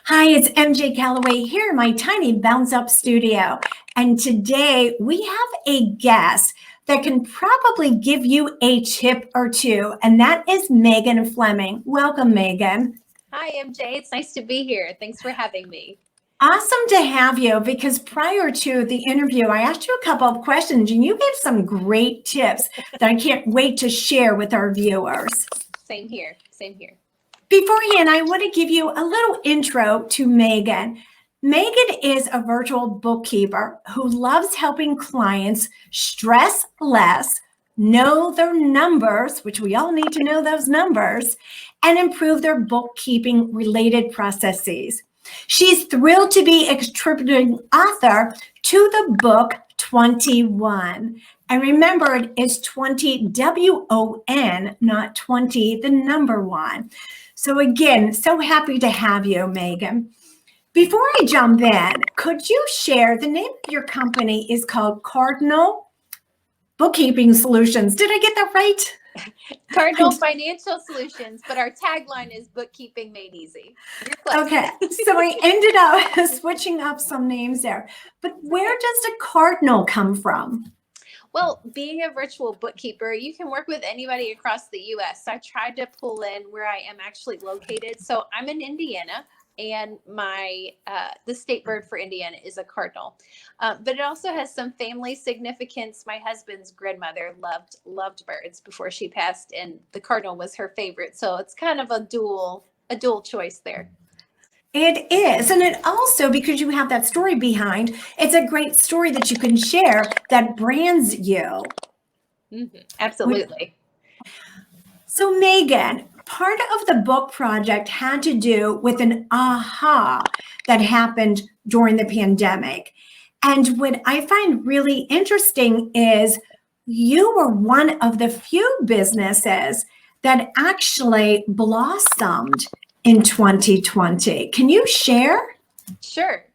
Hi, it's MJ Callaway here in my tiny Bounce Up studio. And today we have a guest that can probably give you a tip or two, and that is Megan Fleming. Welcome, Megan. Hi, MJ. It's nice to be here. Thanks for having me. Awesome to have you, because prior to the interview, I asked you a couple of questions and you gave some great tips that I can't wait to share with our viewers. Same here. Same here. Beforehand, I want to give you a little intro to Megan. Megan is a virtual bookkeeper who loves helping clients stress less, know their numbers, which we all need to know those numbers, and improve their bookkeeping related processes. She's thrilled to be a contributing author to the book 21. And remember, it is 20 WON, not 20, the number one. So again, so happy to have you, Megan. Before I jump in, could you share, the name of your company is called Cardinal Bookkeeping Solutions. Did I get that right? Cardinal Financial Solutions, but our tagline is Bookkeeping Made Easy. Okay, so I ended up switching up some names there. But where does the Cardinal come from? Well, being a virtual bookkeeper, you can work with anybody across the U.S. I tried to pull in where I am actually located. So I'm in Indiana, and the state bird for Indiana is a cardinal. But it also has some family significance. My husband's grandmother loved birds before she passed, and the cardinal was her favorite. So it's kind of a dual choice there. It is. And it also, because you have that story behind, it's a great story that you can share that brands you. Mm-hmm. Absolutely. So Megan, part of the book project had to do with an aha that happened during the pandemic. And what I find really interesting is you were one of the few businesses that actually blossomed in 2020. Can you share? Sure.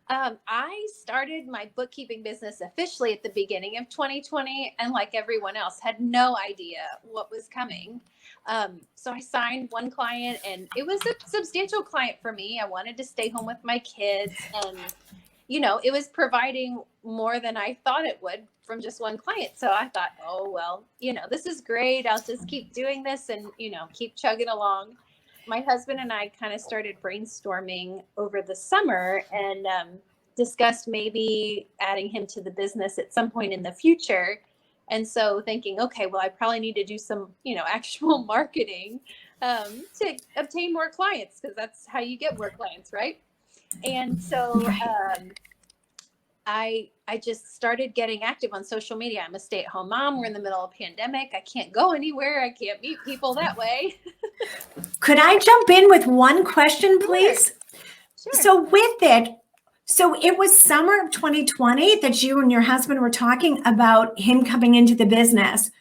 I started my bookkeeping business officially at the beginning of 2020, and like everyone else, had no idea what was coming. So I signed one client, and it was a substantial client for me. I wanted to stay home with my kids, and it was providing more than I thought it would from just one client. So I thought, oh, well, this is great. I'll just keep doing this and, keep chugging along. My husband and I kind of started brainstorming over the summer and discussed maybe adding him to the business at some point in the future. And so thinking, okay, well, I probably need to do some, actual marketing to obtain more clients, because that's how you get more clients, right? And so I just started getting active on social media. I'm a stay-at-home mom. We're in the middle of a pandemic. I can't go anywhere. I can't meet people that way. Could I jump in with one question, please? Sure. So it was summer of 2020 that you and your husband were talking about him coming into the business.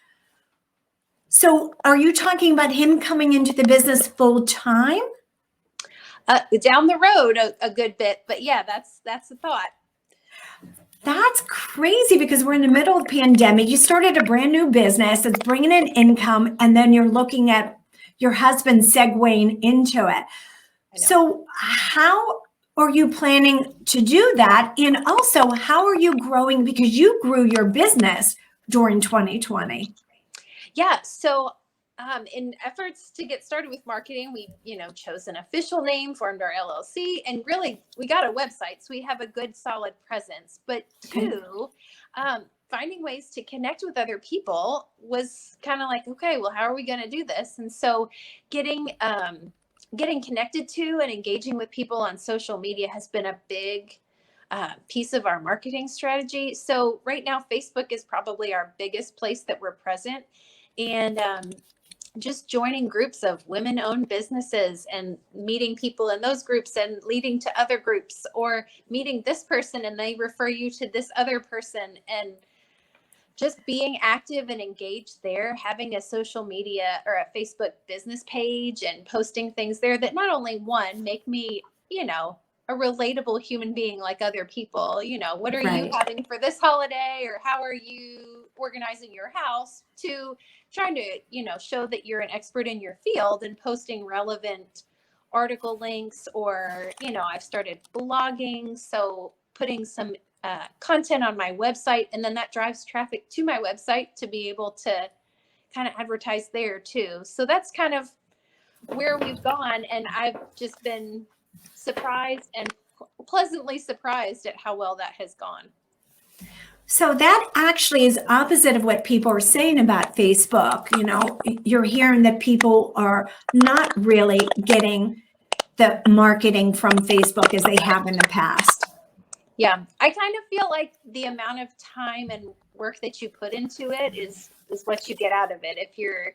So are you talking about him coming into the business full time? Down the road a good bit, but yeah, that's the thought. That's crazy, because we're in the middle of the pandemic. You started a brand new business that's bringing in income, and then you're looking at your husband segueing into it. So how are you planning to do that? And also, how are you growing? Because you grew your business during 2020. Yeah. So in efforts to get started with marketing, we, chose an official name, formed our LLC, and really we got a website. So we have a good solid presence. But two, finding ways to connect with other people was kind of like, okay, well, how are we going to do this? And so getting connected to and engaging with people on social media has been a big piece of our marketing strategy. So right now, Facebook is probably our biggest place that we're present. And just joining groups of women-owned businesses and meeting people in those groups and leading to other groups, or meeting this person and they refer you to this other person, and just being active and engaged there, having a social media or a Facebook business page and posting things there that not only make me, a relatable human being like other people. What are you having for this holiday, or how are you organizing your house, to trying to, show that you're an expert in your field and posting relevant article links, or, I've started blogging. So putting some content on my website, and then that drives traffic to my website to be able to kind of advertise there too. So that's kind of where we've gone. And I've just been surprised and pleasantly surprised at how well that has gone. So that actually is opposite of what people are saying about Facebook. You're hearing that people are not really getting the marketing from Facebook as they have in the past. Yeah, I kind of feel like the amount of time and work that you put into it is what you get out of it. If you're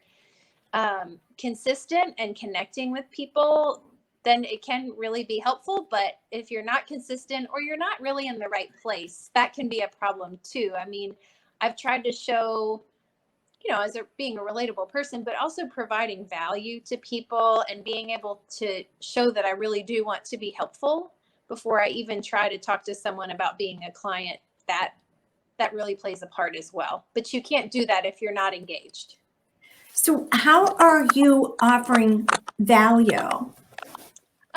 consistent and connecting with people, then it can really be helpful. But if you're not consistent, or you're not really in the right place, that can be a problem too. I mean, I've tried to show, as being a relatable person, but also providing value to people and being able to show that I really do want to be helpful before I even try to talk to someone about being a client. That really plays a part as well. But you can't do that if you're not engaged. So how are you offering value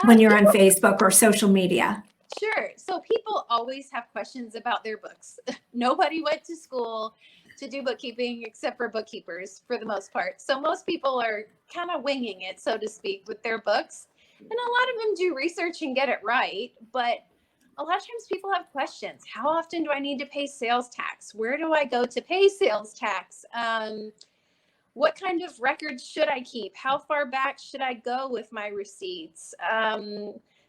when you're on Facebook or social media? Sure. So people always have questions about their books. Nobody went to school to do bookkeeping except for bookkeepers for the most part. So most people are kind of winging it, so to speak, with their books. And a lot of them do research and get it right. But a lot of times people have questions. How often do I need to pay sales tax? Where do I go to pay sales tax? What kind of records should I keep? How far back should I go with my receipts?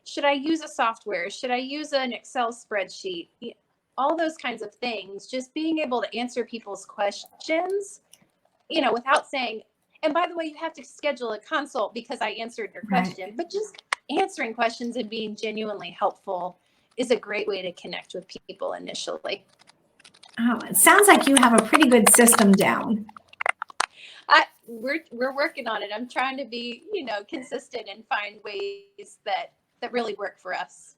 Should I use a software? Should I use an Excel spreadsheet? All those kinds of things. Just being able to answer people's questions, without saying, and by the way, you have to schedule a consult because I answered your question. Right. But just answering questions and being genuinely helpful is a great way to connect with people initially. Oh, it sounds like you have a pretty good system down. We're working on it. I'm trying to be, consistent and find ways that really work for us.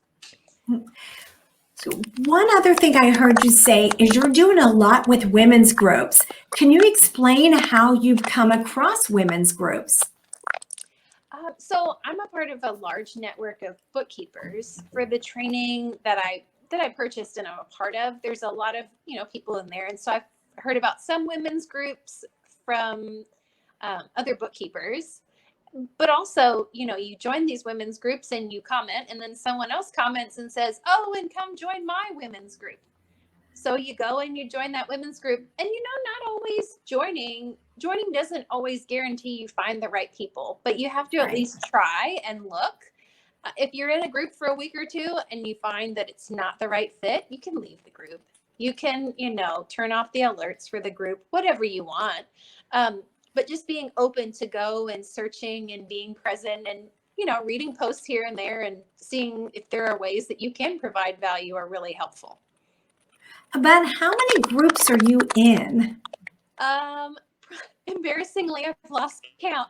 So one other thing I heard you say is you're doing a lot with women's groups. Can you explain how you've come across women's groups? So I'm a part of a large network of bookkeepers. For the training that I purchased and I'm a part of, there's a lot of, people in there. And so I've heard about some women's groups from other bookkeepers. But also, you join these women's groups and you comment, and then someone else comments and says, oh, and come join my women's group. So you go and you join that women's group, and not always joining doesn't always guarantee you find the right people, but you have to at least try and look. If you're in a group for a week or two and you find that it's not the right fit, you can leave the group. You can, turn off the alerts for the group, whatever you want. But just being open to go and searching and being present and, reading posts here and there and seeing if there are ways that you can provide value are really helpful. About how many groups are you in? Embarrassingly, I've lost count.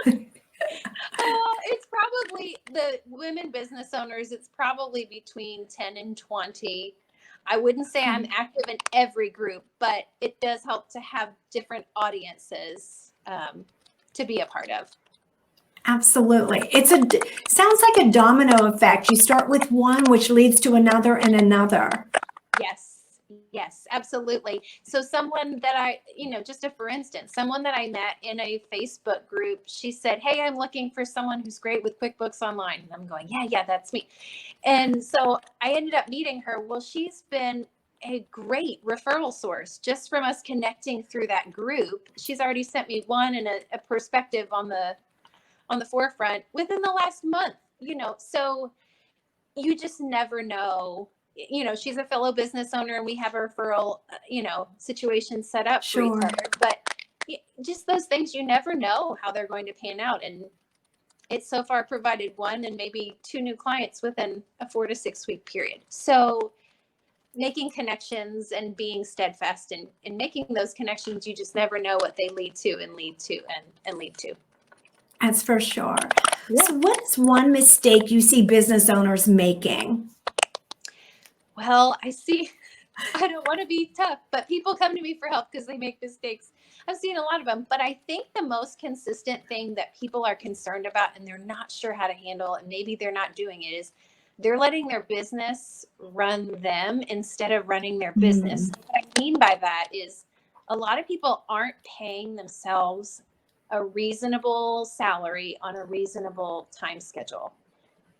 It's probably the women business owners. It's probably between 10 and 20. I wouldn't say I'm active in every group, but it does help to have different audiences to be a part of. Absolutely. Sounds like a domino effect. You start with one, which leads to another and another. Yes, absolutely. So someone that for instance, someone that I met in a Facebook group, she said, hey, I'm looking for someone who's great with QuickBooks Online. And I'm going, yeah, that's me. And so I ended up meeting her. Well, she's been a great referral source just from us connecting through that group. She's already sent me one and a perspective on the forefront within the last month, so you just never know. She's a fellow business owner and we have a referral, situation set up for each other. But just those things, you never know how they're going to pan out. And it's so far provided one and maybe two new clients within a 4 to 6 week period. So making connections and being steadfast in making those connections, you just never know what they lead to. That's for sure. Yeah. So what's one mistake you see business owners making? Well, I don't want to be tough, but people come to me for help because they make mistakes. I've seen a lot of them, but I think the most consistent thing that people are concerned about and they're not sure how to handle, and maybe they're not doing it, is they're letting their business run them instead of running their business. What I mean by that is a lot of people aren't paying themselves a reasonable salary on a reasonable time schedule.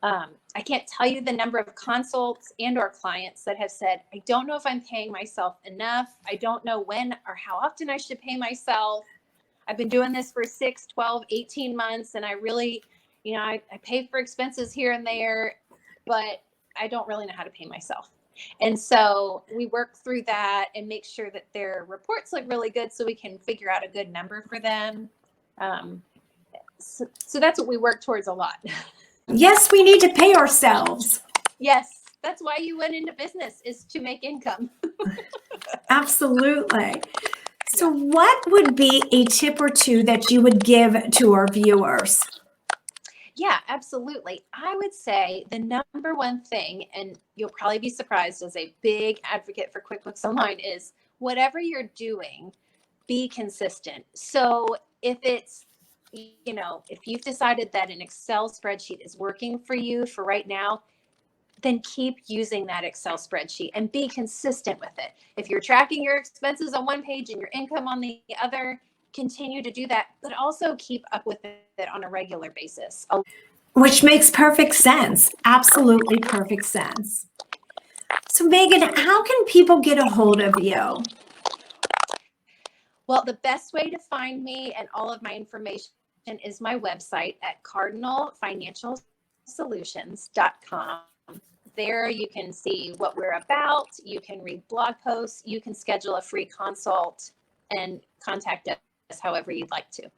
I can't tell you the number of consults and or clients that have said, I don't know if I'm paying myself enough. I don't know when or how often I should pay myself. I've been doing this for 6, 12, 18 months. And I really, I pay for expenses here and there, but I don't really know how to pay myself. And so we work through that and make sure that their reports look really good so we can figure out a good number for them. So that's what we work towards a lot. Yes, we need to pay ourselves. Yes, that's why you went into business, is to make income. Absolutely. So what would be a tip or two that you would give to our viewers? Yeah, absolutely. I would say the number one thing, and you'll probably be surprised as a big advocate for QuickBooks Online, is whatever you're doing, be consistent. So if it's, if you've decided that an Excel spreadsheet is working for you for right now, then keep using that Excel spreadsheet and be consistent with it. If you're tracking your expenses on one page and your income on the other, continue to do that, but also keep up with it on a regular basis. Which makes perfect sense. Absolutely perfect sense. So Megan, how can people get a hold of you? Well, the best way to find me and all of my information is my website at cardinalfinancialsolutions.com. There you can see what we're about. You can read blog posts. You can schedule a free consult and contact us however you'd like to.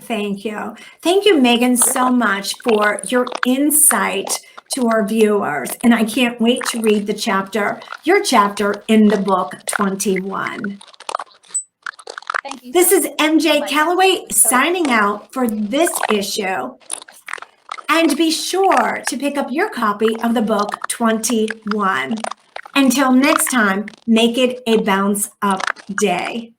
Thank you. Thank you, Megan, so much for your insight to our viewers. And I can't wait to read your chapter in the book 21. Thank you. This is MJ Callaway signing out for this issue. And be sure to pick up your copy of the book 21. Until next time, make it a bounce up day.